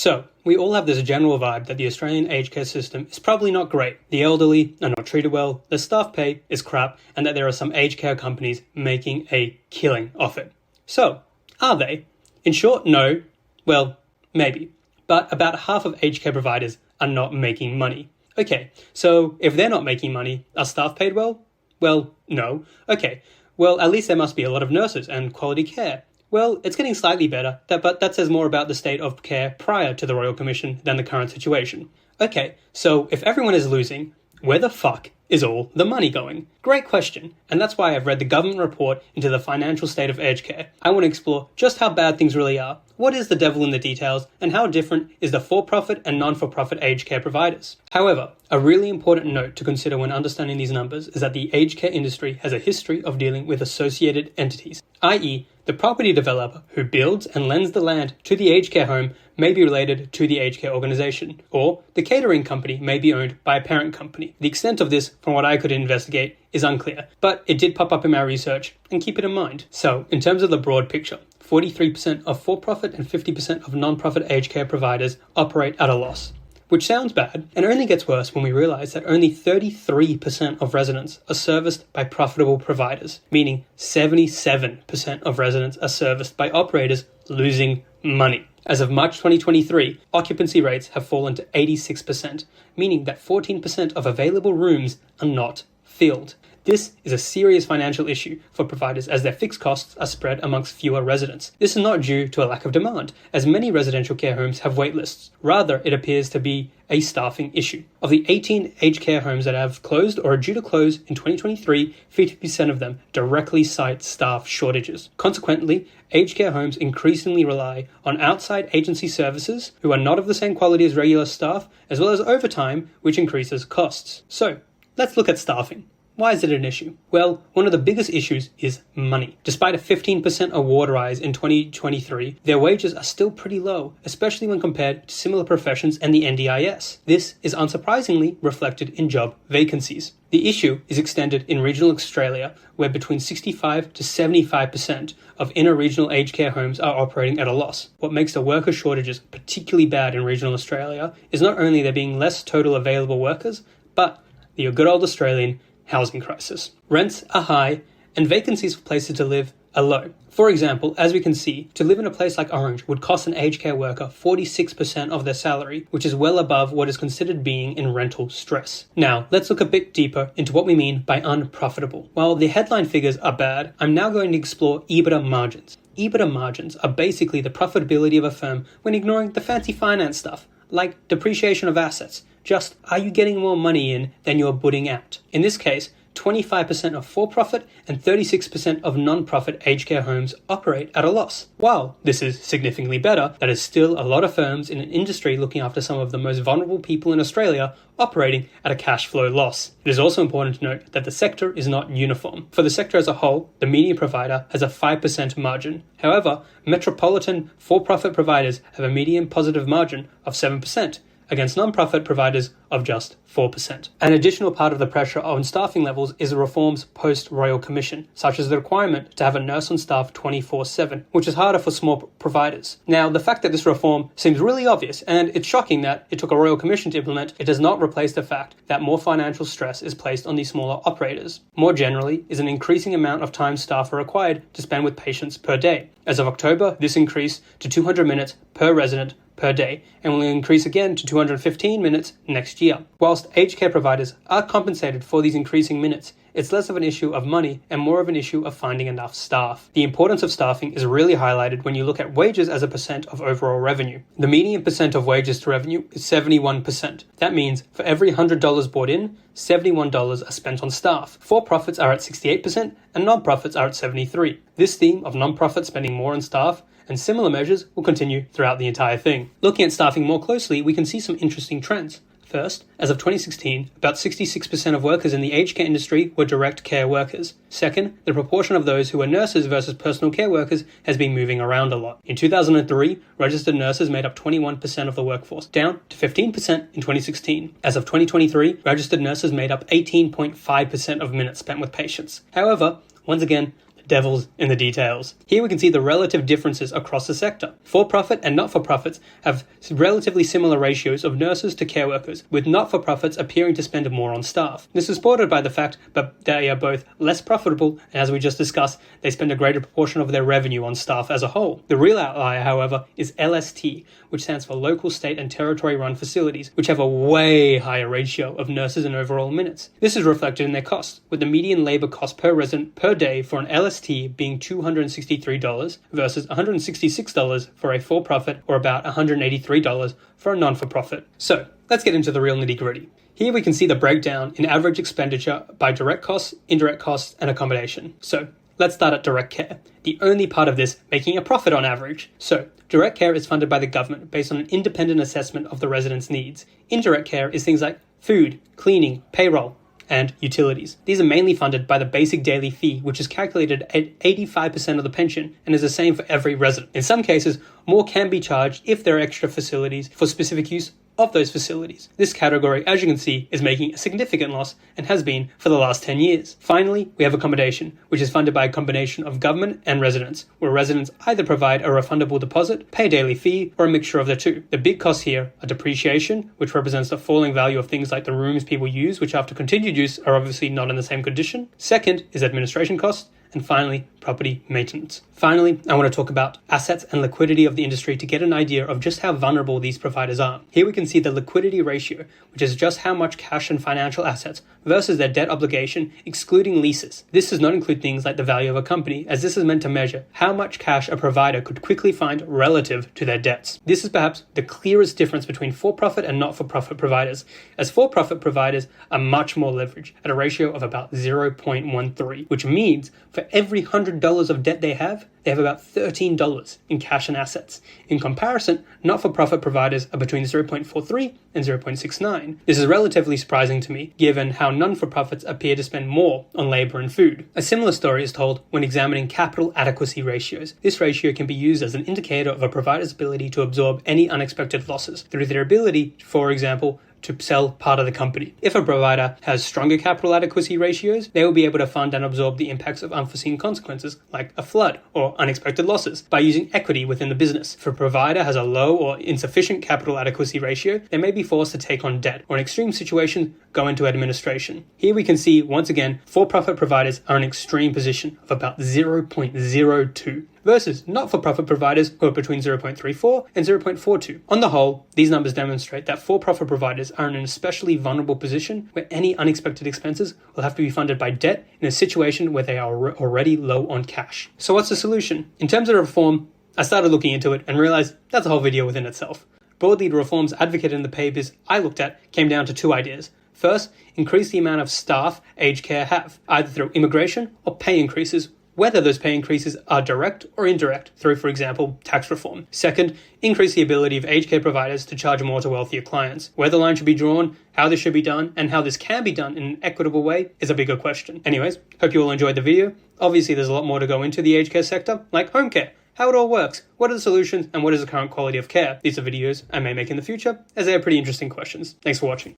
So, we all have this general vibe that the Australian aged care system is probably not great. The elderly are not treated well, the staff pay is crap, and that there are some aged care companies making a killing off it. So, are they? In short, no. Well, maybe. But about half of aged care providers are not making money. Okay, so if they're not making money, are staff paid well? Well, no. Okay, well, at least there must be a lot of nurses and quality care. Well, it's getting slightly better, but that says more about the state of care prior to the Royal Commission than the current situation. Okay, so if everyone is losing, where the fuck is all the money going? Great question, and that's why I've read the government report into the financial state of aged care. I want to explore just how bad things really are, what is the devil in the details, and how different is the for-profit and non-for-profit aged care providers. However, a really important note to consider when understanding these numbers is that the aged care industry has a history of dealing with associated entities, i.e., the property developer who builds and lends the land to the aged care home may be related to the aged care organisation, or the catering company may be owned by a parent company. The extent of this, from what I could investigate, is unclear, but it did pop up in my research, and keep it in mind. So, in terms of the broad picture, 43% of for-profit and 50% of non-profit aged care providers operate at a loss. Which sounds bad, and only gets worse when we realise that only 33% of residents are serviced by profitable providers, meaning 77% of residents are serviced by operators losing money. As of March 2023, occupancy rates have fallen to 86%, meaning that 14% of available rooms are not filled. This is a serious financial issue for providers as their fixed costs are spread amongst fewer residents. This is not due to a lack of demand, as many residential care homes have waitlists. Rather, it appears to be a staffing issue. Of the 18 aged care homes that have closed or are due to close in 2023, 50% of them directly cite staff shortages. Consequently, aged care homes increasingly rely on outside agency services who are not of the same quality as regular staff, as well as overtime, which increases costs. So, let's look at staffing. Why is it an issue? Well, one of the biggest issues is money. Despite a 15% award rise in 2023, their wages are still pretty low, especially when compared to similar professions and the NDIS. This is unsurprisingly reflected in job vacancies. The issue is extended in regional Australia, where between 65 to 75% of inner-regional aged care homes are operating at a loss. What makes the worker shortages particularly bad in regional Australia is not only there being less total available workers, but the good old Australian housing crisis. Rents are high and vacancies for places to live are low. For example, as we can see, to live in a place like Orange would cost an aged care worker 46% of their salary, which is well above what is considered being in rental stress. Now, let's look a bit deeper into what we mean by unprofitable. While the headline figures are bad, I'm now going to explore EBITDA margins. EBITDA margins are basically the profitability of a firm when ignoring the fancy finance stuff, like depreciation of assets. Just, are you getting more money in than you're putting out? In this case, 25% of for-profit and 36% of non-profit aged care homes operate at a loss. While this is significantly better, there is still a lot of firms in an industry looking after some of the most vulnerable people in Australia operating at a cash flow loss. It is also important to note that the sector is not uniform. For the sector as a whole, the median provider has a 5% margin. However, metropolitan for-profit providers have a median positive margin of 7%, against non-profit providers of just 4%. An additional part of the pressure on staffing levels is the reforms post-Royal Commission, such as the requirement to have a nurse on staff 24/7, which is harder for small providers. Now, the fact that this reform seems really obvious, and it's shocking that it took a Royal Commission to implement, it does not replace the fact that more financial stress is placed on these smaller operators. More generally, is an increasing amount of time staff are required to spend with patients per day. As of October, this increased to 200 minutes per resident per day, and will increase again to 215 minutes next year. Whilst aged care providers are compensated for these increasing minutes, it's less of an issue of money and more of an issue of finding enough staff. The importance of staffing is really highlighted when you look at wages as a percent of overall revenue. The median percent of wages to revenue is 71%. That means for every $100 brought in, $71 are spent on staff. For-profits are at 68% and non-profits are at 73%. This theme of non-profits spending more on staff and similar measures will continue throughout the entire thing. Looking at staffing more closely, we can see some interesting trends. First, as of 2016, about 66% of workers in the aged care industry were direct care workers. Second, the proportion of those who were nurses versus personal care workers has been moving around a lot. In 2003, registered nurses made up 21% of the workforce, down to 15% in 2016. As of 2023, registered nurses made up 18.5% of minutes spent with patients. However, once again, the devil's in the details. Here we can see the relative differences across the sector. For-profit and not-for-profits have relatively similar ratios of nurses to care workers, with not-for-profits appearing to spend more on staff. This is supported by the fact that they are both less profitable, and as we just discussed, they spend a greater proportion of their revenue on staff as a whole. The real outlier, however, is LST, which stands for local, state, and territory-run facilities, which have a way higher ratio of nurses and overall minutes. This is reflected in their costs, with the median labor cost per resident per day for an LST being $263 versus $166 for a for-profit, or about $183 for a non-for-profit. So, let's get into the real nitty-gritty. Here we can see the breakdown in average expenditure by direct costs, indirect costs, and accommodation. So, let's start at direct care, the only part of this making a profit on average. So, direct care is funded by the government based on an independent assessment of the residents' needs. Indirect care is things like food, cleaning, payroll, and utilities. These are mainly funded by the basic daily fee, which is calculated at 85% of the pension and is the same for every resident. In some cases, more can be charged if there are extra facilities for specific use of those facilities. This category, as you can see, is making a significant loss and has been for the last 10 years. Finally, we have accommodation, which is funded by a combination of government and residents, where residents either provide a refundable deposit, pay a daily fee, or a mixture of the two. The big costs here are depreciation, which represents the falling value of things like the rooms people use, which after continued use are obviously not in the same condition. Second is administration costs. And finally, property maintenance. Finally, I want to talk about assets and liquidity of the industry to get an idea of just how vulnerable these providers are. Here we can see the liquidity ratio, which is just how much cash and financial assets versus their debt obligation, excluding leases. This does not include things like the value of a company, as this is meant to measure how much cash a provider could quickly find relative to their debts. This is perhaps the clearest difference between for-profit and not-for-profit providers, as for-profit providers are much more leveraged at a ratio of about 0.13, which means for every $100 of debt they have about $13 in cash and assets. In comparison, not-for-profit providers are between 0.43 and 0.69. This is relatively surprising to me, given how non-for-profits appear to spend more on labor and food. A similar story is told when examining capital adequacy ratios. This ratio can be used as an indicator of a provider's ability to absorb any unexpected losses through their ability, for example, to sell part of the company. If a provider has stronger capital adequacy ratios, they will be able to fund and absorb the impacts of unforeseen consequences like a flood or unexpected losses by using equity within the business. If a provider has a low or insufficient capital adequacy ratio, they may be forced to take on debt or in extreme situations go into administration. Here we can see once again, for-profit providers are in an extreme position of about 0.02. versus not-for-profit providers who are between 0.34 and 0.42. On the whole, these numbers demonstrate that for-profit providers are in an especially vulnerable position where any unexpected expenses will have to be funded by debt in a situation where they are already low on cash. So what's the solution? In terms of reform, I started looking into it and realized that's a whole video within itself. Broadly, the reforms advocated in the papers I looked at came down to two ideas. First, increase the amount of staff aged care have, either through immigration or pay increases, whether those pay increases are direct or indirect through, for example, tax reform. Second, increase the ability of aged care providers to charge more to wealthier clients. Where the line should be drawn, how this should be done, and how this can be done in an equitable way is a bigger question. Anyways, hope you all enjoyed the video. Obviously, there's a lot more to go into the aged care sector, like home care, how it all works, what are the solutions, and what is the current quality of care. These are videos I may make in the future, as they are pretty interesting questions. Thanks for watching.